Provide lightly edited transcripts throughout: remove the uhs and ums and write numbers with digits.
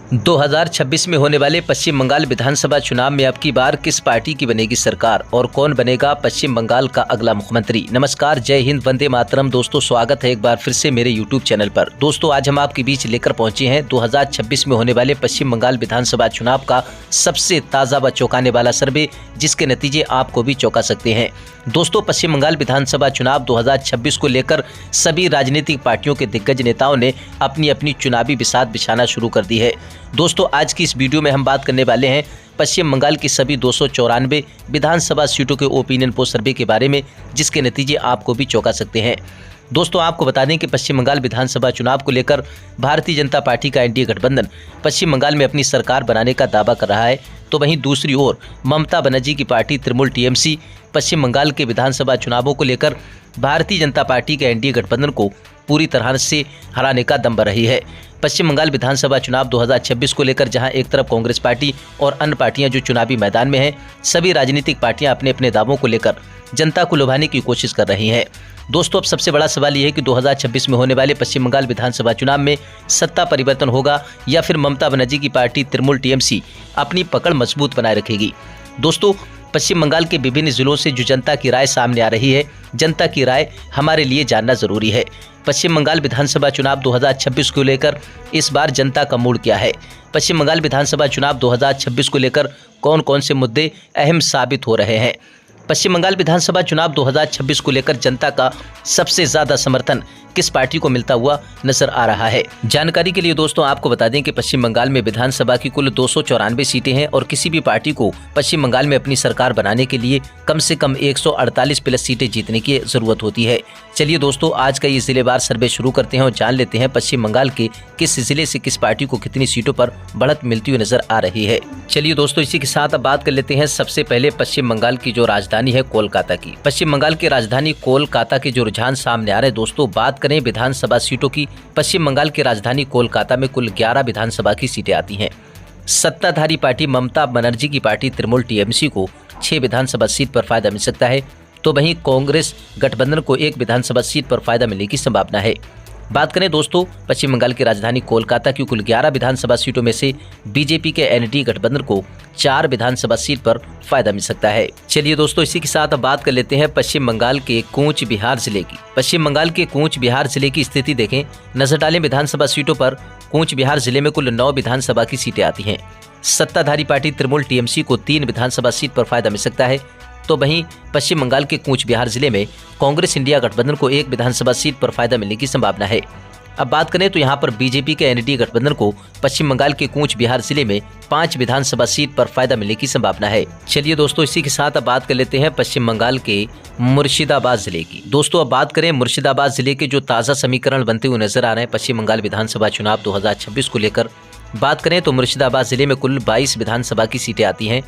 2026 में होने वाले पश्चिम बंगाल विधानसभा चुनाव में अब की बार किस पार्टी की बनेगी सरकार और कौन बनेगा पश्चिम बंगाल का अगला मुख्यमंत्री। नमस्कार, जय हिंद, वंदे मातरम। दोस्तों, स्वागत है एक बार फिर से मेरे यूट्यूब चैनल पर। दोस्तों, आज हम आपके बीच लेकर पहुंचे हैं 2026 में होने वाले पश्चिम बंगाल विधानसभा चुनाव का सबसे ताज़ा व चौंकाने वाला सर्वे, जिसके नतीजे आपको भी चौंका सकते हैं। दोस्तों, पश्चिम बंगाल विधानसभा चुनाव 2026 को लेकर सभी राजनीतिक पार्टियों के दिग्गज नेताओं ने अपनी अपनी चुनावी बिसात बिछाना शुरू कर दी है। दोस्तों, आज की इस वीडियो में हम बात करने वाले हैं पश्चिम बंगाल की सभी 294 विधानसभा सीटों के ओपिनियन पोल सर्वे के बारे में, जिसके नतीजे आपको भी चौंका सकते हैं। दोस्तों, आपको बता दें कि पश्चिम बंगाल विधानसभा चुनाव को लेकर भारतीय जनता पार्टी का एनडीए गठबंधन पश्चिम बंगाल में अपनी सरकार बनाने का दावा कर रहा है, तो वहीं दूसरी ओर ममता बनर्जी की पार्टी तृणमूल टीएमसी पश्चिम बंगाल के विधानसभा चुनावों को लेकर भारतीय जनता पार्टी के एनडीए गठबंधन को पूरी तरह से हराने का दम भर रही है। पश्चिम बंगाल विधानसभा चुनाव 2026 को लेकर जहां एक तरफ कांग्रेस पार्टी और अन्य पार्टियां जो चुनावी मैदान में हैं, सभी राजनीतिक पार्टियां अपने अपने दावों को लेकर जनता को लुभाने की कोशिश कर रही हैं। दोस्तों, अब सबसे बड़ा सवाल यह है कि 2026 में होने वाले पश्चिम बंगाल विधानसभा चुनाव में सत्ता परिवर्तन होगा या फिर ममता बनर्जी की पार्टी तृणमूल टीएमसी अपनी पकड़ मजबूत बनाए रखेगी। दोस्तों, पश्चिम बंगाल के विभिन्न जिलों से जो जनता की राय सामने आ रही है, जनता की राय हमारे लिए जानना जरूरी है। पश्चिम बंगाल विधानसभा चुनाव 2026 को लेकर इस बार जनता का मूड क्या है? पश्चिम बंगाल विधानसभा चुनाव 2026 को लेकर कौन कौन से मुद्दे अहम साबित हो रहे हैं? पश्चिम बंगाल विधानसभा चुनाव 2026 को लेकर जनता का सबसे ज्यादा समर्थन किस पार्टी को मिलता हुआ नजर आ रहा है? जानकारी के लिए दोस्तों आपको बता दें कि पश्चिम बंगाल में विधानसभा की कुल 294 सीटें हैं और किसी भी पार्टी को पश्चिम बंगाल में अपनी सरकार बनाने के लिए कम से कम 148 प्लस सीटें जीतने की जरूरत होती है। चलिए दोस्तों, आज का ये जिलेवार सर्वे शुरू करते हैं और जान लेते हैं पश्चिम बंगाल के किस जिले से किस पार्टी को कितनी सीटों पर बढ़त मिलती हुई नजर आ रही है। चलिए दोस्तों, इसी के साथ अब बात कर लेते हैं सबसे पहले पश्चिम बंगाल की जो राजधानी है कोलकाता की। पश्चिम बंगाल की राजधानी कोलकाता के जो रुझान सामने आ रहे हैं, दोस्तों बात करें विधानसभा सीटों की, पश्चिम बंगाल की राजधानी कोलकाता में कुल 11 विधानसभा की सीटें आती हैं। सत्ताधारी पार्टी ममता बनर्जी की पार्टी तृणमूल टीएमसी को 6 विधानसभा सीट पर फायदा मिल सकता है, तो वहीं कांग्रेस गठबंधन को 1 विधानसभा सीट पर फायदा मिलने की संभावना है। बात करें दोस्तों पश्चिम बंगाल की राजधानी कोलकाता की कुल 11 विधानसभा सीटों में से बीजेपी के एनडीए गठबंधन को 4 विधानसभा सीट पर फायदा मिल सकता है। चलिए दोस्तों, इसी के साथ अब बात कर लेते हैं पश्चिम बंगाल के कूच बिहार जिले की। पश्चिम बंगाल के कूच बिहार जिले की स्थिति देखें, नजर डालें विधानसभा सीटों पर। कूच बिहार जिले में कुल 9 विधानसभा की सीटें आती हैं। सत्ताधारी पार्टी तृणमूल टीएमसी को 3 विधानसभा सीट पर फायदा मिल सकता है, तो वहीं पश्चिम बंगाल के कूच बिहार जिले में कांग्रेस इंडिया गठबंधन को 1 विधानसभा सीट पर फायदा मिलने की संभावना है। अब बात करें तो यहां पर बीजेपी के एनडीए गठबंधन को पश्चिम बंगाल के कूच बिहार जिले में 5 विधानसभा सीट पर फायदा मिलने की संभावना है। चलिए दोस्तों, इसी के साथ अब बात कर लेते हैं पश्चिम बंगाल के मुर्शिदाबाद जिले की। दोस्तों, अब बात करें मुर्शिदाबाद जिले के जो ताज़ा समीकरण बनते हुए नजर आ रहे हैं पश्चिम बंगाल विधानसभा चुनाव 2026 को लेकर, बात करें तो मुर्शिदाबाद जिले में कुल 22 विधानसभा की सीटें आती हैं।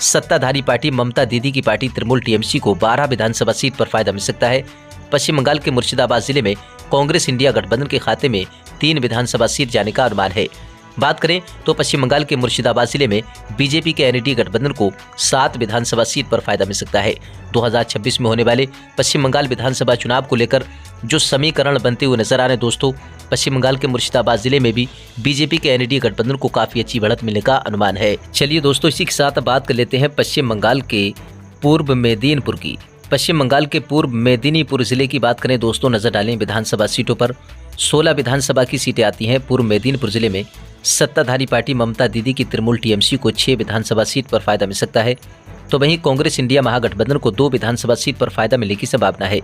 सत्ताधारी पार्टी ममता दीदी की पार्टी तृणमूल टीएमसी को 12 विधानसभा सीट पर फायदा मिल सकता है। पश्चिम बंगाल के मुर्शिदाबाद जिले में कांग्रेस इंडिया गठबंधन के खाते में 3 विधानसभा सीट जाने का अनुमान है। बात करें तो पश्चिम बंगाल के मुर्शिदाबाद जिले में बीजेपी के एनडीए गठबंधन को 7 विधानसभा सीट पर फायदा मिल सकता है। 2026 में होने वाले पश्चिम बंगाल विधानसभा चुनाव को लेकर जो समीकरण बनते हुए नजर आ रहे हैं, दोस्तों पश्चिम बंगाल के मुर्शिदाबाद जिले में भी बीजेपी के एनडीए गठबंधन को काफी अच्छी बढ़त मिलने का अनुमान है। चलिए दोस्तों, इसी के साथ बात कर लेते हैं पश्चिम बंगाल के पूर्व मेदिनीपुर की। पश्चिम बंगाल के पूर्व मेदिनीपुर जिले की बात करें दोस्तों, नजर डालें विधानसभा सीटों पर। 16 विधानसभा की सीटें आती हैं पूर्व मेदिनीपुर जिले में। सत्ताधारी पार्टी ममता दीदी की तृणमूल टीएमसी को 6 विधानसभा सीट पर फायदा मिल सकता है, तो वहीं कांग्रेस इंडिया महागठबंधन को 2 विधानसभा सीट पर फायदा मिलने की संभावना है।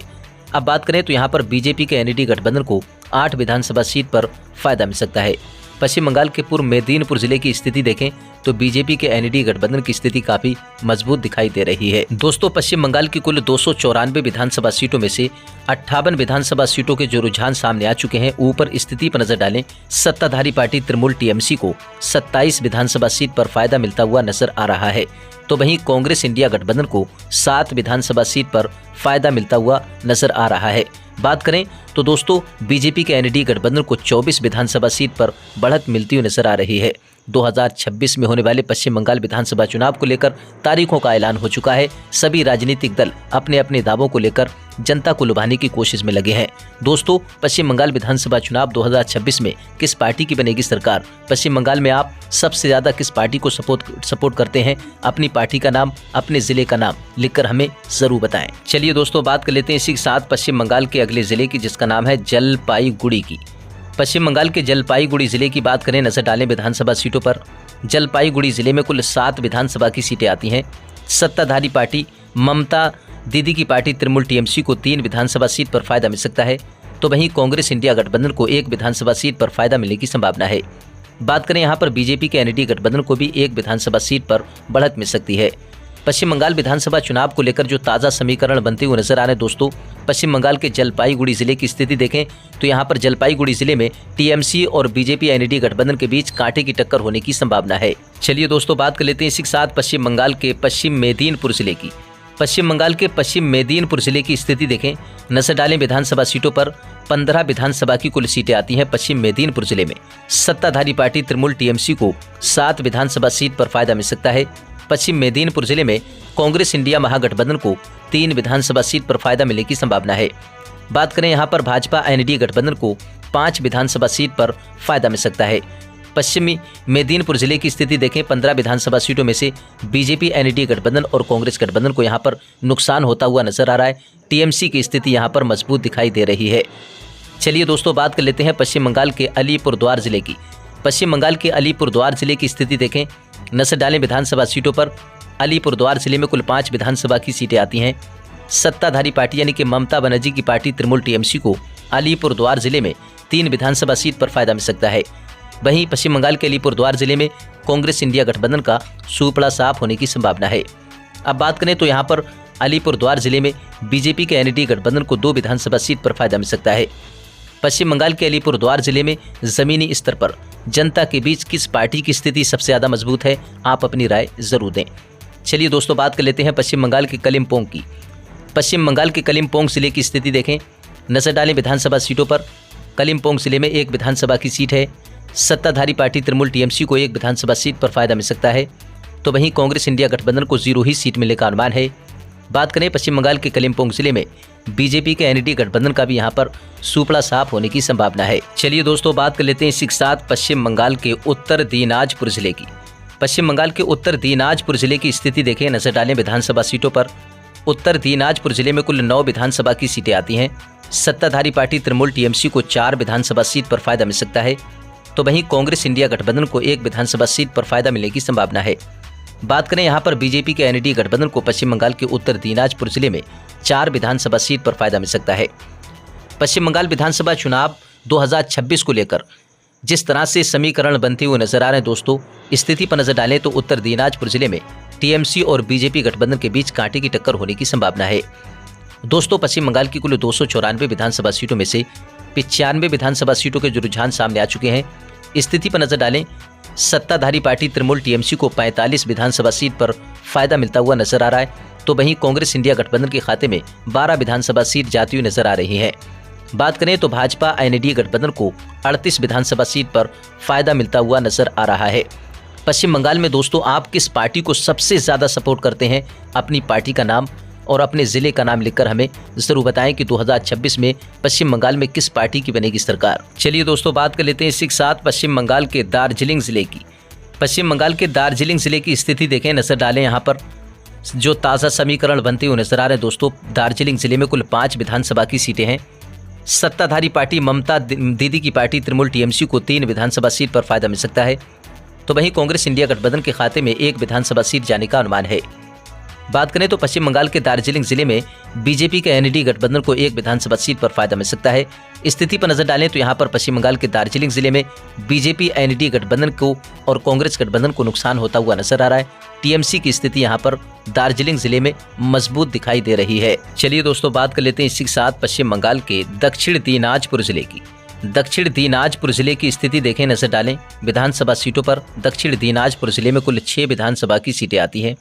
अब बात करें तो यहाँ पर बीजेपी के एनडीए गठबंधन को 8 विधानसभा सीट पर फायदा मिल सकता है। पश्चिम बंगाल के पूर्व मेदिनीपुर जिले की स्थिति देखें तो बीजेपी के एनडीए गठबंधन की स्थिति काफी मजबूत दिखाई दे रही है। दोस्तों, पश्चिम बंगाल की कुल 294 विधानसभा सीटों में से 58 विधानसभा सीटों के जो रुझान सामने आ चुके हैं, ऊपर स्थिति पर नजर डालें, सत्ताधारी पार्टी तृणमूल टीएमसी को 27 विधानसभा सीट पर फायदा मिलता हुआ नजर आ रहा है, तो वहीं कांग्रेस इंडिया गठबंधन को 7 विधानसभा सीट पर फायदा मिलता हुआ नजर आ रहा है। बात करें तो दोस्तों बीजेपी के एनडीए गठबंधन को 24 विधानसभा सीट पर बढ़त मिलती हुई नजर आ रही है। 2026 में होने वाले पश्चिम बंगाल विधानसभा चुनाव को लेकर तारीखों का ऐलान हो चुका है। सभी राजनीतिक दल अपने अपने दावों को लेकर जनता को लुभाने की कोशिश में लगे हैं। दोस्तों, पश्चिम बंगाल विधानसभा चुनाव 2026 में किस पार्टी की बनेगी सरकार? पश्चिम बंगाल में आप सबसे ज्यादा किस पार्टी को सपोर्ट करते हैं? अपनी पार्टी का नाम, अपने जिले का नाम लिखकर हमें जरूर बताएं। चलिए दोस्तों, बात कर लेते हैं इसी के साथ पश्चिम बंगाल के अगले जिले की, जिसका नाम है जलपाईगुड़ी की। पश्चिम बंगाल के जलपाईगुड़ी जिले की बात करें, नजर डालें विधानसभा सीटों पर। जलपाईगुड़ी जिले में कुल 7 विधानसभा की सीटें आती हैं। सत्ताधारी पार्टी ममता दीदी की पार्टी तृणमूल टीएमसी को 3 विधानसभा सीट पर फायदा मिल सकता है, तो वहीं कांग्रेस इंडिया गठबंधन को 1 विधानसभा सीट पर फायदा मिलने की संभावना है। बात करें यहाँ पर बीजेपी के एनडीए गठबंधन को भी 1 विधानसभा सीट पर बढ़त मिल सकती है। पश्चिम बंगाल विधानसभा चुनाव को लेकर जो ताज़ा समीकरण बनते हुए नजर आ रहे हैं दोस्तों, पश्चिम बंगाल के जलपाईगुड़ी जिले की स्थिति देखें तो यहाँ पर जलपाईगुड़ी जिले में टीएमसी और बीजेपी एनडीए गठबंधन के बीच कांटे की टक्कर होने की संभावना है। चलिए दोस्तों, बात कर लेते हैं इसी के साथ पश्चिम बंगाल के पश्चिम मेदिनीपुर जिले की। पश्चिम बंगाल के पश्चिम मेदिनीपुर जिले की स्थिति देखें, नजर डालें विधानसभा सीटों पर। 15 विधानसभा की कुल सीटें आती हैं पश्चिम मेदिनीपुर जिले में। सत्ताधारी पार्टी तृणमूल टीएमसी को 7 विधानसभा सीट पर फायदा मिल सकता है। पश्चिम मेदिनीपुर जिले में कांग्रेस इंडिया महागठबंधन को 3 विधानसभा सीट पर फायदा मिलने की संभावना है। बात करें यहाँ पर भाजपा एनडीए गठबंधन को 5 विधानसभा सीट पर फायदा मिल सकता है। पश्चिमी मेदिनीपुर जिले की स्थिति देखें, 15 विधानसभा सीटों में से बीजेपी एनडीए गठबंधन और कांग्रेस गठबंधन को यहाँ पर नुकसान होता हुआ नजर आ रहा है। टीएमसी की स्थिति यहाँ पर मजबूत दिखाई दे रही है। चलिए दोस्तों, बात कर लेते हैं पश्चिम बंगाल के अलीपुरद्वार जिले की। पश्चिम बंगाल के अलीपुरद्वार जिले की स्थिति देखें, नजर डालें विधानसभा सीटों पर। अलीपुरद्वार जिले में कुल 5 विधानसभा की सीटें आती हैं। सत्ताधारी पार्टी यानी कि ममता बनर्जी की पार्टी तृणमूल टीएमसी को अलीपुरद्वार जिले में 3 विधानसभा सीट पर फायदा मिल सकता है। वहीं पश्चिम बंगाल के अलीपुरद्वार जिले में कांग्रेस इंडिया गठबंधन का सुपड़ा साफ होने की संभावना है। अब बात करें तो यहाँ पर अलीपुरद्वार जिले में बीजेपी के एनडीए गठबंधन को 2 विधानसभा सीट पर फायदा मिल सकता है। पश्चिम बंगाल के अलीपुरद्वार जिले में जमीनी स्तर पर जनता के बीच किस पार्टी की स्थिति सबसे ज्यादा मजबूत है? आप अपनी राय जरूर दें। चलिए दोस्तों, बात कर लेते हैं पश्चिम बंगाल के कलिम्पोंग की। पश्चिम बंगाल के कलिम्पोंग जिले की स्थिति देखें, नजर डालें विधानसभा सीटों पर। कलिम्पोंग जिले में 1 विधानसभा की सीट है। सत्ताधारी पार्टी तृणमूल टीएमसी को 1 विधानसभा सीट पर फायदा मिल सकता है, तो वहीं कांग्रेस इंडिया गठबंधन को 0 ही सीट मिलने का अनुमान है। बात करें पश्चिम बंगाल के कलिम्पोंग जिले में बीजेपी के एनडीए गठबंधन का भी यहाँ पर सुपड़ा साफ होने की संभावना है। चलिए दोस्तों, बात कर लेते हैं इसी के साथ पश्चिम बंगाल के उत्तर दिनाजपुर जिले की। पश्चिम बंगाल के उत्तर दिनाजपुर जिले की स्थिति देखें, नजर डालें विधानसभा सीटों पर। उत्तर दिनाजपुर जिले में कुल 9 विधानसभा की सीटें आती हैं। सत्ताधारी पार्टी तृणमूल टीएमसी को 4 विधानसभा सीट पर फायदा मिल सकता है, तो वहीं कांग्रेस इंडिया गठबंधन को 1 विधानसभा सीट पर फायदा मिलने की संभावना है। बात करें यहाँ पर बीजेपी के एनडीए गठबंधन को पश्चिम बंगाल के उत्तर दिनाजपुर जिले में 4 विधानसभा सीट पर फायदा मिल सकता है। पश्चिम बंगाल विधानसभा चुनाव 2026 को लेकर जिस तरह से समीकरण बनते हुए नजर आ रहे हैं दोस्तों, स्थिति पर नजर डालें तो उत्तर दिनाजपुर जिले में टीएमसी और बीजेपी गठबंधन के बीच कांटे की टक्कर होने की संभावना है। दोस्तों, पश्चिम बंगाल की कुल 294 विधानसभा सीटों में से 95 विधानसभा सीटों के जो रुझान सामने आ चुके हैं। स्थिति पर नजर डालें, सत्ताधारी पार्टी तृणमूल टीएमसी को 45 विधानसभा सीट पर फायदा मिलता हुआ नजर आ रहा है, तो वहीं कांग्रेस इंडिया गठबंधन के खाते में 12 विधानसभा सीट जाती हुई नजर आ रही है। बात करें तो भाजपा एनडीए गठबंधन को 38 विधानसभा सीट पर फायदा मिलता हुआ नजर आ रहा है। पश्चिम बंगाल में दोस्तों, आप किस पार्टी को सबसे ज्यादा सपोर्ट करते हैं? अपनी पार्टी का नाम और अपने जिले का नाम लिखकर हमें जरूर बताएं कि 2026 में पश्चिम बंगाल में किस पार्टी की बनेगी सरकार। चलिए दोस्तों, बात कर लेते हैं इसी के साथ पश्चिम बंगाल के दार्जिलिंग जिले की। पश्चिम बंगाल के दार्जिलिंग जिले की स्थिति देखें, नजर डालें यहाँ पर जो ताज़ा समीकरण बनते हुए नजर आ रहे हैं दोस्तों। दार्जिलिंग जिले में कुल 5 विधानसभा की सीटें हैं। सत्ताधारी पार्टी ममता दीदी की पार्टी तृणमूल टीएमसी को 3 विधानसभा सीट पर फायदा मिल सकता है, तो वहीं कांग्रेस इंडिया गठबंधन के खाते में 1 विधानसभा सीट जाने का अनुमान है। बात करें तो पश्चिम बंगाल के दार्जिलिंग जिले में बीजेपी के एनडीए गठबंधन को 1 विधानसभा सीट पर फायदा मिल सकता है। स्थिति पर नजर डालें तो यहाँ पर पश्चिम बंगाल के दार्जिलिंग जिले में बीजेपी एनडीए गठबंधन को और कांग्रेस गठबंधन को नुकसान होता हुआ नजर आ रहा है। टीएमसी की स्थिति यहाँ पर दार्जिलिंग जिले में मजबूत दिखाई दे रही है। चलिए दोस्तों, बात कर लेते हैं इसी के साथ पश्चिम बंगाल के दक्षिण दिनाजपुर जिले की। दक्षिण दिनाजपुर जिले की स्थिति देखें, नजर डालें विधानसभा सीटों पर। दक्षिण दिनाजपुर जिले में कुल 6 विधानसभा की सीटें आती हैं।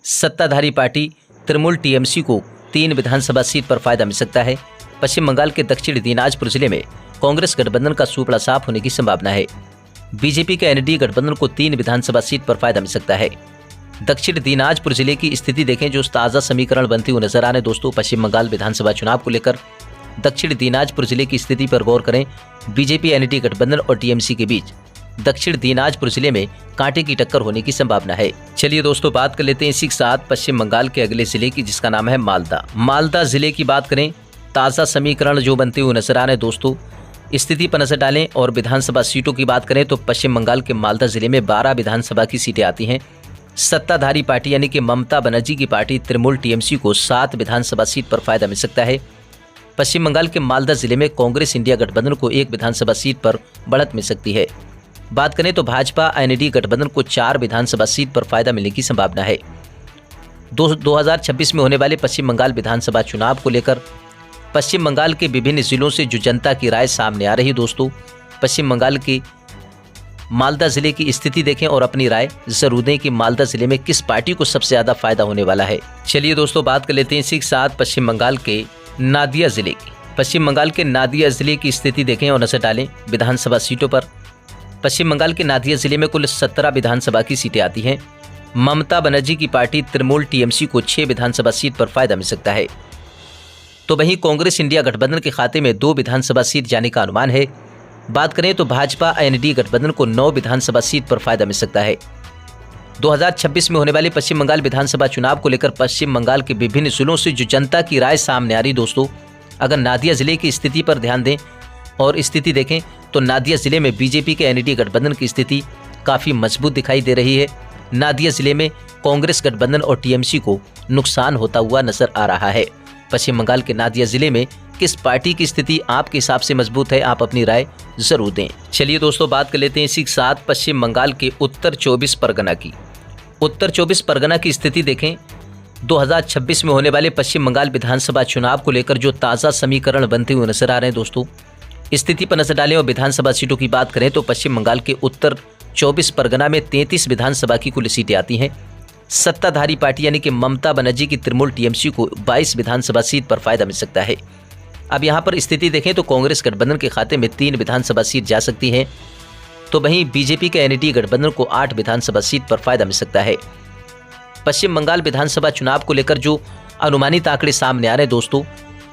सत्ताधारी पार्टी तृणमूल टीएमसी को 3 विधानसभा सीट पर फायदा मिल सकता है। पश्चिम बंगाल के दक्षिण दिनाजपुर जिले में कांग्रेस गठबंधन का सुपड़ा साफ होने की संभावना है। बीजेपी के एनडीए गठबंधन को 3 विधानसभा सीट पर फायदा मिल सकता है। दक्षिण दिनाजपुर जिले की स्थिति देखें, जो ताज़ा समीकरण बनती हुई नजर आ रहे हैं दोस्तों पश्चिम बंगाल विधानसभा चुनाव को लेकर। दक्षिण दिनाजपुर जिले की स्थिति पर गौर करें। बीजेपी एनडीए गठबंधन और टीएमसी के बीच दक्षिण दिनाजपुर जिले में कांटे की टक्कर होने की संभावना है। चलिए दोस्तों बात कर लेते हैं इसी के साथ पश्चिम बंगाल के अगले जिले की, जिसका नाम है मालदा। मालदा जिले की बात करें, ताज़ा समीकरण जो बनते हुए नजर आ रहे हैं दोस्तों, स्थिति पर नजर डालें और विधानसभा सीटों की बात करें तो पश्चिम बंगाल के मालदा जिले में 12 विधानसभा की सीटें आती हैं। सत्ताधारी पार्टी यानी कि ममता बनर्जी की पार्टी तृणमूल टीएमसी को 7 विधानसभा सीट पर फायदा मिल सकता है। पश्चिम बंगाल के मालदा जिले में कांग्रेस इंडिया गठबंधन को 1 विधानसभा सीट पर बढ़त मिल सकती है। बात करें तो भाजपा एनडीए गठबंधन को 4 विधानसभा सीट पर फायदा मिलने की संभावना है। 2026 में होने वाले पश्चिम बंगाल विधानसभा चुनाव को लेकर पश्चिम बंगाल के विभिन्न जिलों से जो जनता की राय सामने आ रही दोस्तों, पश्चिम बंगाल के मालदा जिले की स्थिति देखें और अपनी राय जरूर दें कि मालदा जिले में किस पार्टी को सबसे ज्यादा फायदा होने वाला है। चलिए दोस्तों बात कर लेते हैं इसी के साथ पश्चिम बंगाल के नादिया जिले की। पश्चिम बंगाल के नादिया जिले की स्थिति देखें और नजर डालें विधानसभा सीटों पर। पश्चिम बंगाल के नादिया जिले में कुल 17 विधानसभा की सीटें आती हैं। ममता बनर्जी की पार्टी तृणमूल टीएमसी को 6 विधानसभा सीट पर फायदा मिल सकता है। तो वहीं कांग्रेस इंडिया गठबंधन के खाते में 2 विधानसभा सीट जाने का अनुमान है। बात करें तो भाजपा एनडीए गठबंधन को 9 विधानसभा सीट पर फायदा मिल सकता है। 2026 में होने वाले पश्चिम बंगाल विधानसभा चुनाव को लेकर पश्चिम बंगाल के विभिन्न जिलों से जो जनता की राय सामने आ रही दोस्तों, अगर नादिया जिले की स्थिति पर ध्यान दें और स्थिति देखें तो नादिया जिले में बीजेपी के एनडीए गठबंधन की स्थिति काफी मजबूत दिखाई दे रही है। नादिया जिले में कांग्रेस गठबंधन और टीएमसी को नुकसान होता हुआ नजर आ रहा है। पश्चिम बंगाल के नादिया जिले में किस पार्टी की स्थिति आपके हिसाब से मजबूत है, आप अपनी राय जरूर दें। चलिए दोस्तों बात कर लेते हैं इसी के साथ पश्चिम बंगाल के उत्तर 24 परगना की। उत्तर 24 परगना की स्थिति देखें। 2026 में होने वाले पश्चिम बंगाल विधानसभा चुनाव को लेकर जो ताज़ा समीकरण बनते हुए नजर आ रहे हैं दोस्तों, स्थिति पर नजर डालें और विधानसभा सीटों की बात करें तो पश्चिम बंगाल के उत्तर 24 परगना में 33 विधानसभा की कुल सीटें आती हैं। सत्ताधारी पार्टी यानी कि ममता बनर्जी की तृणमूल टीएमसी को 22 विधानसभा सीट पर फायदा मिल सकता है। अब यहाँ पर स्थिति देखें तो कांग्रेस गठबंधन के खाते में 3 विधानसभा सीट जा सकती हैं। तो वहीं बीजेपी के एनडीए गठबंधन को 8 विधानसभा सीट पर फायदा मिल सकता है। पश्चिम बंगाल विधानसभा चुनाव को लेकर जो अनुमानित आंकड़े सामने आ रहे हैं दोस्तों,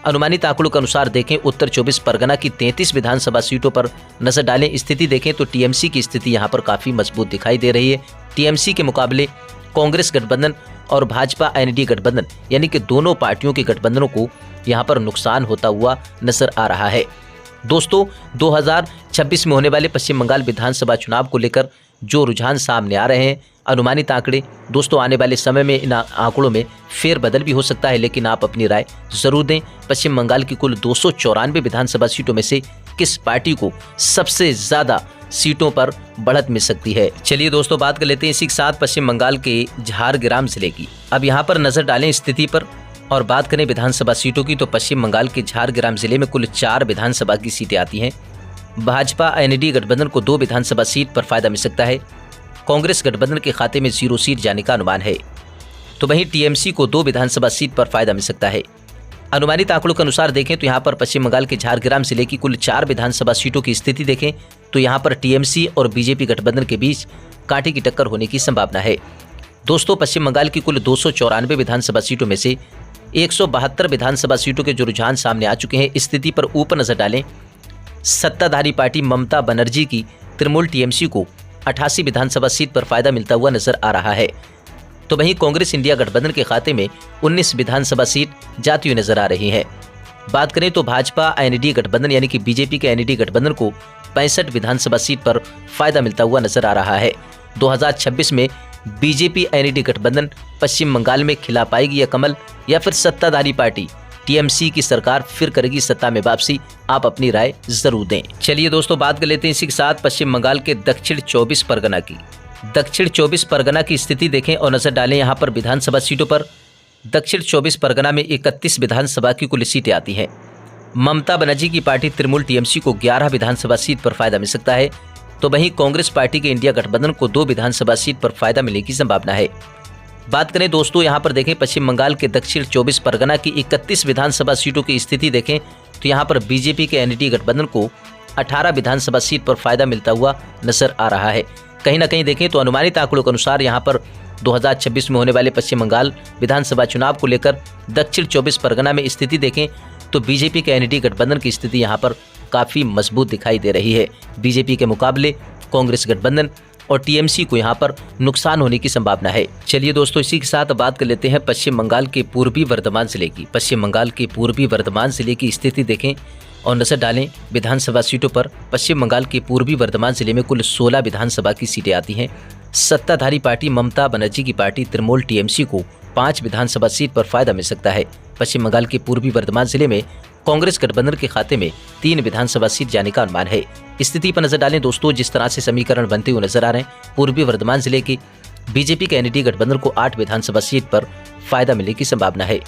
अनुमानित आंकड़ों के अनुसार देखें उत्तर 24 परगना की 33 विधानसभा सीटों पर नजर डालें, स्थिति देखें तो टीएमसी की स्थिति यहां पर काफी मजबूत दिखाई दे रही है। टीएमसी के मुकाबले कांग्रेस गठबंधन और भाजपा एनडीए गठबंधन यानी कि दोनों पार्टियों के गठबंधनों को यहां पर नुकसान होता हुआ नजर आ रहा है। दोस्तों 2026 में होने वाले पश्चिम बंगाल विधानसभा चुनाव को लेकर जो रुझान सामने आ रहे हैं, अनुमानित आंकड़े दोस्तों, आने वाले समय में इन आंकड़ों में फेरबदल भी हो सकता है, लेकिन आप अपनी राय जरूर दें। पश्चिम बंगाल की कुल 294 विधानसभा सीटों में से किस पार्टी को सबसे ज्यादा सीटों पर बढ़त मिल सकती है। चलिए दोस्तों बात कर लेते हैं इसी के साथ पश्चिम बंगाल के झारग्राम जिले की। अब यहाँ पर नजर डालें स्थिति पर और बात करें विधानसभा सीटों की तो पश्चिम बंगाल के झारग्राम जिले में कुल 4 विधानसभा की सीटें आती हैं। भाजपा एनडीए गठबंधन को 2 विधानसभा सीट पर फायदा मिल सकता है। कांग्रेस गठबंधन के खाते में 0 सीट जाने का अनुमान है। तो वहीं टीएमसी को 2 विधानसभा सीट पर फायदा मिल सकता है। अनुमानित आंकड़ों के अनुसार देखें तो यहाँ पर पश्चिम बंगाल के झारग्राम जिले की कुल 4 विधानसभा सीटों की स्थिति देखें तो यहाँ पर टीएमसी और बीजेपी गठबंधन के बीच कांटे की टक्कर होने की संभावना है। दोस्तों पश्चिम बंगाल की कुल 294 विधानसभा सीटों में से 172 विधानसभा सीटों के जो रुझान सामने आ चुके हैं, स्थिति पर ऊपर नजर डालें। सत्ताधारी पार्टी ममता बनर्जी की तृणमूल टीएमसी को 88 विधानसभा सीट पर फायदा मिलता हुआ नजर आ रहा है। तो वहीं कांग्रेस इंडिया गठबंधन के खाते में 19 विधानसभा सीट जाती हुई नजर आ रही है। बात करें तो भाजपा एनडीए गठबंधन यानी कि बीजेपी के एनडीए गठबंधन को 65 विधानसभा सीट पर फायदा मिलता हुआ नजर आ रहा है। 2026 में बीजेपी एनडीए गठबंधन पश्चिम बंगाल में खिला पाएगी या कमल, या फिर सत्ताधारी पार्टी टीएमसी की सरकार फिर करेगी सत्ता में वापसी, आप अपनी राय जरूर दें। चलिए दोस्तों बात कर लेते हैं इसी के साथ पश्चिम बंगाल के दक्षिण 24 परगना की। दक्षिण 24 परगना की स्थिति देखें और नजर डालें यहाँ पर विधानसभा सीटों पर। दक्षिण 24 परगना में 31 विधानसभा की कुल सीटें आती हैं। ममता बनर्जी की पार्टी तृणमूल टीएमसी को 11 विधानसभा सीट पर फायदा मिल सकता है। तो वहीं कांग्रेस पार्टी के इंडिया गठबंधन को 2 विधानसभा सीट पर फायदा मिलने की संभावना है। बात करें दोस्तों यहाँ पर देखें पश्चिम बंगाल के दक्षिण 24 परगना की 31 विधानसभा सीटों की स्थिति देखें तो यहाँ पर बीजेपी के एनडीए गठबंधन को 18 विधानसभा सीट पर फायदा मिलता हुआ नजर आ रहा है। कहीं ना कहीं देखें तो अनुमानित आंकड़ों के अनुसार यहाँ पर 2026 में होने वाले पश्चिम बंगाल विधानसभा चुनाव को लेकर दक्षिण 24 परगना में स्थिति देखें तो बीजेपी के एनडीए गठबंधन की स्थिति यहाँ पर काफी मजबूत दिखाई दे रही है। बीजेपी के मुकाबले कांग्रेस गठबंधन और टीएमसी को यहाँ पर नुकसान होने की संभावना है। चलिए दोस्तों, इसी के साथ बात कर लेते हैं पश्चिम बंगाल के पूर्वी वर्धमान जिले की। पश्चिम बंगाल के पूर्वी वर्धमान जिले की स्थिति देखें और नजर डालें विधानसभा सीटों पर। पश्चिम बंगाल के पूर्वी वर्धमान जिले में कुल 16 विधानसभा की सीटें आती हैं। सत्ताधारी पार्टी ममता बनर्जी की पार्टी तृणमूल टीएमसी को 5 विधानसभा सीट पर फायदा मिल सकता है। पश्चिम बंगाल के पूर्वी वर्धमान जिले में कांग्रेस गठबंधन के खाते में 3 विधानसभा सीट जाने का अनुमान है। स्थिति पर नजर डालें दोस्तों, जिस तरह से समीकरण बनते हुए नजर आ रहे हैं, पूर्वी वर्धमान जिले के बीजेपी के एनडीए गठबंधन को 8 विधानसभा सीट पर फायदा मिलने की संभावना है।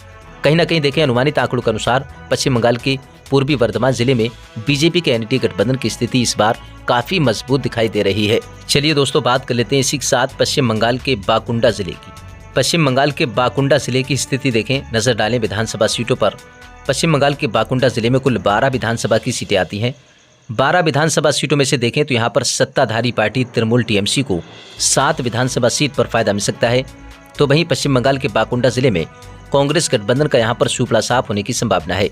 कहीं ना कहीं देखें अनुमानित आंकड़ों के अनुसार पश्चिम बंगाल के पूर्वी वर्धमान जिले में बीजेपी के एनडीए गठबंधन की स्थिति इस बार काफी मजबूत दिखाई दे रही है। चलिए दोस्तों, बात कर लेते हैं इसी के साथ पश्चिम बंगाल के बाकुंडा जिले की। पश्चिम बंगाल के बाकुंडा जिले की स्थिति देखें, नजर डालें विधानसभा सीटों पर। पश्चिम बंगाल के बाकुंडा जिले में कुल 12 विधानसभा की सीटें आती हैं। 12 विधानसभा सीटों में से देखें तो यहाँ पर सत्ताधारी पार्टी तृणमूल टीएमसी को 7 विधानसभा सीट पर फायदा मिल सकता है। तो वहीं पश्चिम बंगाल के बाकुंडा जिले में कांग्रेस गठबंधन का यहाँ पर सुपड़ा साफ होने की संभावना है।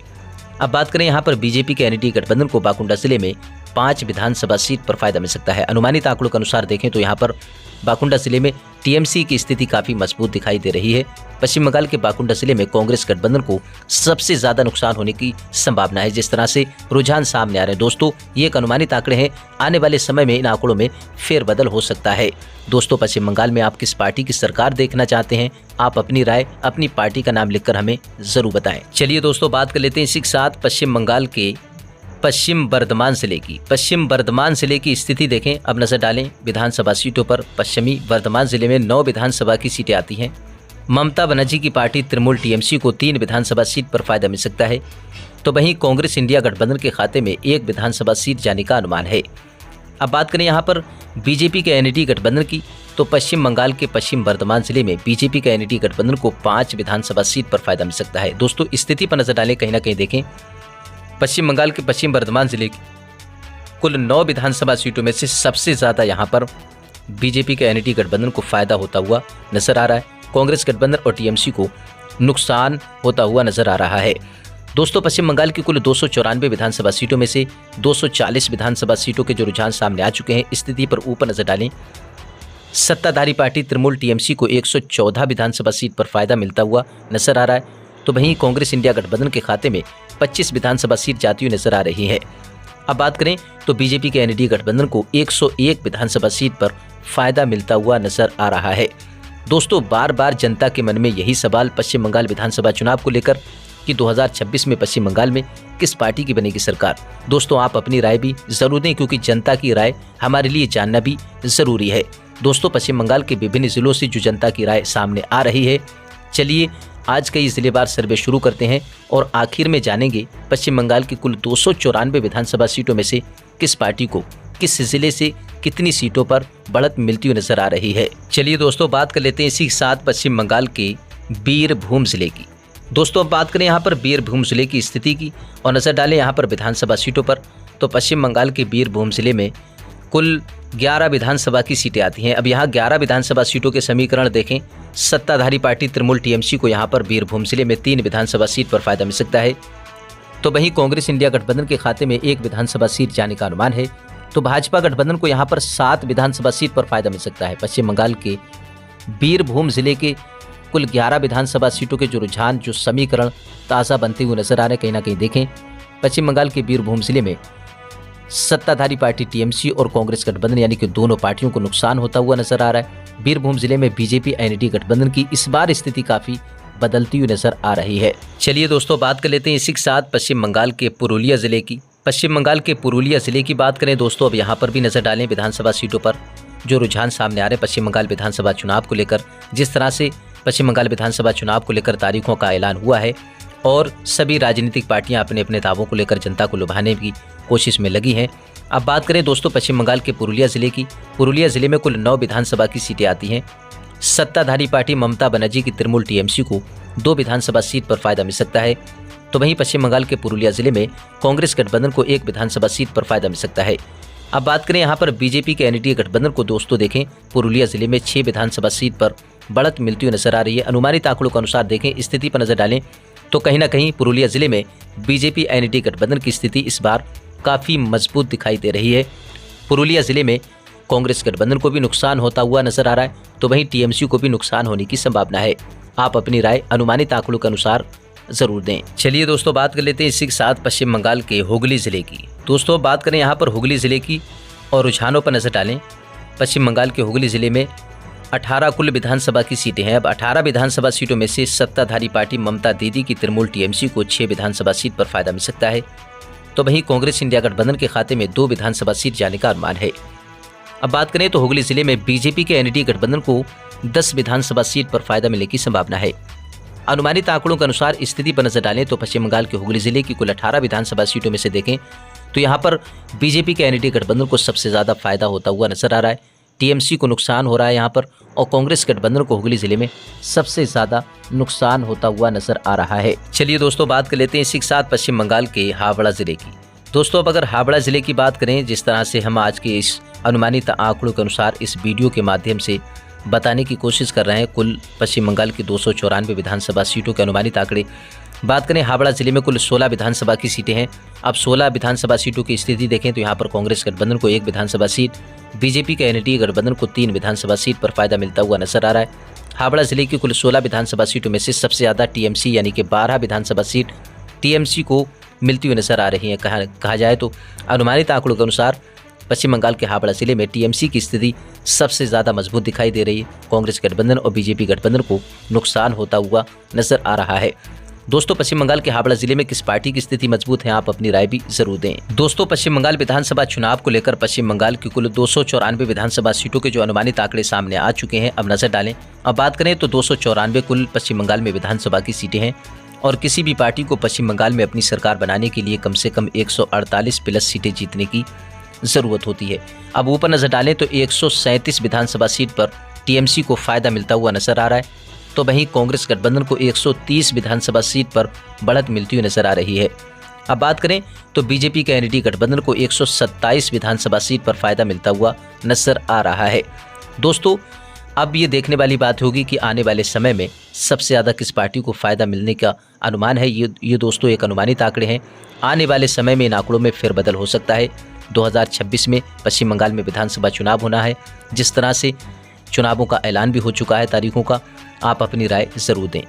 अब बात करें यहाँ पर बीजेपी के एनडीए गठबंधन को बाकुंडा जिले में 5 विधानसभा सीट पर फायदा मिल सकता है। अनुमानित आंकड़ों के अनुसार देखें तो यहाँ पर बाकुंडा जिले में टीएमसी की स्थिति काफी मजबूत दिखाई दे रही है। पश्चिम बंगाल के बाकुंडा जिले में कांग्रेस गठबंधन को सबसे ज्यादा नुकसान होने की संभावना है। जिस तरह से रुझान सामने आ रहे हैं दोस्तों, ये एक अनुमानित आंकड़े हैं, आने वाले समय में इन आंकड़ों में फेरबदल हो सकता है। दोस्तों, पश्चिम बंगाल में आप किस पार्टी की सरकार देखना चाहते हैं? आप अपनी राय अपनी पार्टी का नाम लिखकर हमें जरूर बताएं। चलिए दोस्तों, बात कर लेते हैं इसी के साथ पश्चिम बंगाल के पश्चिम बर्धमान जिले की। पश्चिम बर्धमान जिले की स्थिति देखें, अब नजर डालें विधानसभा सीटों पर। पश्चिमी बर्धमान जिले में 9 विधानसभा की सीटें आती हैं। ममता बनर्जी की पार्टी तृणमूल टीएमसी को 3 विधानसभा सीट पर फायदा मिल सकता है। तो वहीं कांग्रेस इंडिया गठबंधन के खाते में 1 विधानसभा सीट जाने का अनुमान है। अब बात करें यहाँ पर बीजेपी के एनडीए गठबंधन की, तो पश्चिम बंगाल के पश्चिम बर्धमान जिले में बीजेपी के एनडीए गठबंधन को 5 विधानसभा सीट पर फायदा मिल सकता है। दोस्तों, स्थिति पर नजर डालें, कहीं ना कहीं देखें पश्चिम बंगाल के पश्चिम बर्धमान जिले की कुल 9 विधानसभा सीटों में से सबसे ज्यादा यहां पर बीजेपी के एनडीए गठबंधन को फायदा होता हुआ नजर आ रहा है। कांग्रेस गठबंधन और टीएमसी को नुकसान होता हुआ नजर आ रहा है। दोस्तों, पश्चिम बंगाल की कुल 294 विधानसभा सीटों में से 240 विधानसभा सीटों के जो रुझान सामने आ चुके हैं। स्थिति पर ऊपर नजर डालें, सत्ताधारी पार्टी तृणमूल टीएमसी को 114 विधानसभा सीट पर फायदा मिलता हुआ नजर आ रहा है। तो वहीं कांग्रेस इंडिया गठबंधन के खाते में 25 विधानसभा सीट जाती हुई नजर आ रही है। अब बात करें तो बीजेपी के एनडीए गठबंधन को 101 विधानसभा सीट पर फायदा मिलता हुआ नजर आ रहा है। दोस्तों, बार बार जनता के मन में यही सवाल पश्चिम बंगाल विधानसभा चुनाव को लेकर कि 2026 में पश्चिम बंगाल में किस पार्टी की बनेगी सरकार। दोस्तों, आप अपनी राय भी जरूर दें, क्योंकि जनता की राय हमारे लिए जानना भी जरूरी है। दोस्तों, पश्चिम बंगाल के विभिन्न जिलों से जो जनता की राय सामने आ रही है, चलिए आज का ये जिलेवार सर्वे शुरू करते हैं और आखिर में जानेंगे पश्चिम बंगाल की कुल 294 विधानसभा सीटों में से किस पार्टी को किस जिले से कितनी सीटों पर बढ़त मिलती हुई नजर आ रही है। चलिए दोस्तों, बात कर लेते हैं इसी के साथ पश्चिम बंगाल के बीरभूम जिले की। दोस्तों, अब बात करें यहाँ पर बीरभूम जिले की स्थिति की और नजर डालें यहाँ पर विधानसभा सीटों पर। तो पश्चिम बंगाल के बीरभूम जिले में कुल 11 विधानसभा की सीटें आती हैं। अब यहाँ 11 विधानसभा सीटों के समीकरण देखें, सत्ताधारी पार्टी तृणमूल टीएमसी को यहाँ पर बीरभूम जिले में 3 विधानसभा सीट पर फायदा मिल सकता है। तो वहीं कांग्रेस इंडिया गठबंधन के खाते में 1 विधानसभा सीट जाने का अनुमान है। तो भाजपा गठबंधन को यहाँ पर 7 विधानसभा सीट पर फायदा मिल सकता है। पश्चिम बंगाल के बीरभूम जिले के कुल 11 विधानसभा सीटों के जो रुझान जो समीकरण ताज़ा बनते हुए नजर आ रहे हैं, कहीं ना कहीं देखें पश्चिम बंगाल के बीरभूम जिले में सत्ताधारी पार्टी टीएमसी और कांग्रेस गठबंधन यानी कि दोनों पार्टियों को नुकसान होता हुआ नजर आ रहा है। बीरभूम जिले में बीजेपी एनडीए गठबंधन की इस बार स्थिति काफी बदलती हुई नजर आ रही है। चलिए दोस्तों, बात कर लेते हैं इसी के साथ पश्चिम बंगाल के पुरुलिया जिले की। पश्चिम बंगाल के पुरुलिया जिले की बात करें दोस्तों, अब यहाँ पर भी नजर डालें विधानसभा सीटों पर जो रुझान सामने आ रहे हैं पश्चिम बंगाल विधानसभा चुनाव को लेकर। जिस तरह से पश्चिम बंगाल विधानसभा चुनाव को लेकर तारीखों का ऐलान हुआ है और सभी राजनीतिक पार्टियां अपने अपने दावों को लेकर जनता को लुभाने की कोशिश में लगी हैं। अब बात करें दोस्तों पश्चिम बंगाल के पुरुलिया जिले की। पुरुलिया जिले में कुल 9 विधानसभा की सीटें आती हैं। सत्ताधारी पार्टी ममता बनर्जी की तृणमूल टीएमसी को 2 विधानसभा सीट पर फायदा मिल सकता है। तो वहीं पश्चिम बंगाल के पुरुलिया जिले में कांग्रेस गठबंधन को एक विधानसभा सीट पर फायदा मिल सकता है। अब बात करें यहाँ पर बीजेपी के एनडीए गठबंधन को दोस्तों देखें, पुरुलिया जिले में 6 विधानसभा सीट पर बढ़त मिलती हुई नजर आ रही है। अनुमानित आंकड़ों के अनुसार देखें, स्थिति पर नजर डालें तो कहीं ना कहीं पुरुलिया जिले में बीजेपी एनडीए गठबंधन की स्थिति इस बार काफी मजबूत दिखाई दे रही है। पुरुलिया जिले में कांग्रेस गठबंधन को भी नुकसान होता हुआ नजर आ रहा है, तो वहीं टीएमसी को भी नुकसान होने की संभावना है। आप अपनी राय अनुमानित आंकड़ों के अनुसार जरूर दें। चलिए दोस्तों, बात कर लेते हैं इसी के साथ पश्चिम बंगाल के हुगली जिले की। दोस्तों बात करें यहाँ पर हुगली जिले की और रुझानों पर नजर डालें। पश्चिम बंगाल के हुगली जिले में 18 कुल विधानसभा की सीटें हैं। अब 18 विधानसभा सीटों में से सत्ताधारी पार्टी ममता दीदी की तृणमूल टीएमसी को 6 विधानसभा सीट पर फायदा मिल सकता है, तो वहीं कांग्रेस इंडिया गठबंधन के खाते में 2 विधानसभा सीट जाने का अनुमान है। अब बात करें तो हुगली जिले में बीजेपी के एनडीए गठबंधन को 10 विधानसभा सीट पर फायदा मिलने की संभावना है। अनुमानित आंकड़ों के अनुसार स्थिति पर नजर डालें तो पश्चिम बंगाल के हुगली जिले की कुल 18 विधानसभा सीटों में से देखें तो यहाँ पर बीजेपी के एनडीए गठबंधन को सबसे ज्यादा फायदा होता हुआ नजर आ रहा है। टीएमसी को नुकसान हो रहा है यहाँ पर, और कांग्रेस गठबंधन को हुगली जिले में सबसे ज्यादा नुकसान होता हुआ नजर आ रहा है। चलिए दोस्तों, बात कर लेते हैं इसी के साथ पश्चिम बंगाल के हावड़ा जिले की। दोस्तों अब अगर हावड़ा जिले की बात करें, जिस तरह से हम आज के इस अनुमानित आंकड़ों के अनुसार इस वीडियो के माध्यम से बताने की कोशिश कर रहे हैं, कुल पश्चिम बंगाल की 294 विधानसभा सीटों के अनुमानित आंकड़े। बात करें हावड़ा जिले में कुल 16 विधानसभा की सीटें हैं। अब 16 विधानसभा सीटों की स्थिति देखें तो यहाँ पर कांग्रेस गठबंधन को 1 विधानसभा सीट, बीजेपी के एनडीए गठबंधन को 3 विधानसभा सीट पर फायदा मिलता हुआ नजर आ रहा है। हावड़ा जिले की कुल 16 विधानसभा सीटों में से सबसे ज्यादा टीएमसी यानी कि 12 विधानसभा सीट टीएमसी को मिलती हुई नजर आ रही है। कहा जाए तो अनुमानित आंकड़ों के अनुसार पश्चिम बंगाल के हावड़ा जिले में टीएमसी की स्थिति सबसे ज्यादा मजबूत दिखाई दे रही है। कांग्रेस गठबंधन और बीजेपी गठबंधन को नुकसान होता हुआ नजर आ रहा है। दोस्तों पश्चिम बंगाल के हावड़ा जिले में किस पार्टी की स्थिति मजबूत है, आप अपनी राय भी जरूर दें। दोस्तों पश्चिम बंगाल विधानसभा चुनाव को लेकर पश्चिम बंगाल की कुल 294 विधानसभा सीटों के जो अनुमानित आंकड़े सामने आ चुके हैं, अब नजर डालें। अब बात करें तो 294 कुल पश्चिम बंगाल में विधानसभा की सीटें हैं, और किसी भी पार्टी को पश्चिम बंगाल में अपनी सरकार बनाने के लिए कम से कम 148 प्लस सीटें जीतने की जरूरत होती है। अब ऊपर नजर डालें तो 137 विधानसभा सीट पर टीएमसी को फायदा मिलता हुआ नजर आ रहा है, तो वहीं कांग्रेस गठबंधन को 130 विधानसभा सीट पर बढ़त मिलती हुई नजर आ रही है। अब बात करें तो बीजेपी के एनडीए गठबंधन को 127 विधानसभा सीट पर फायदा मिलता हुआ नजर आ रहा है। दोस्तों अब ये देखने वाली बात होगी कि आने वाले समय में सबसे ज़्यादा किस पार्टी को फायदा मिलने का अनुमान है। ये दोस्तों एक अनुमानित आंकड़े हैं। आने वाले समय में इन आंकड़ों में फेरबदल हो सकता है। 2026 में पश्चिम बंगाल में विधानसभा चुनाव होना है। जिस तरह से चुनावों का ऐलान भी हो चुका है तारीखों का, आप अपनी राय जरूर दें।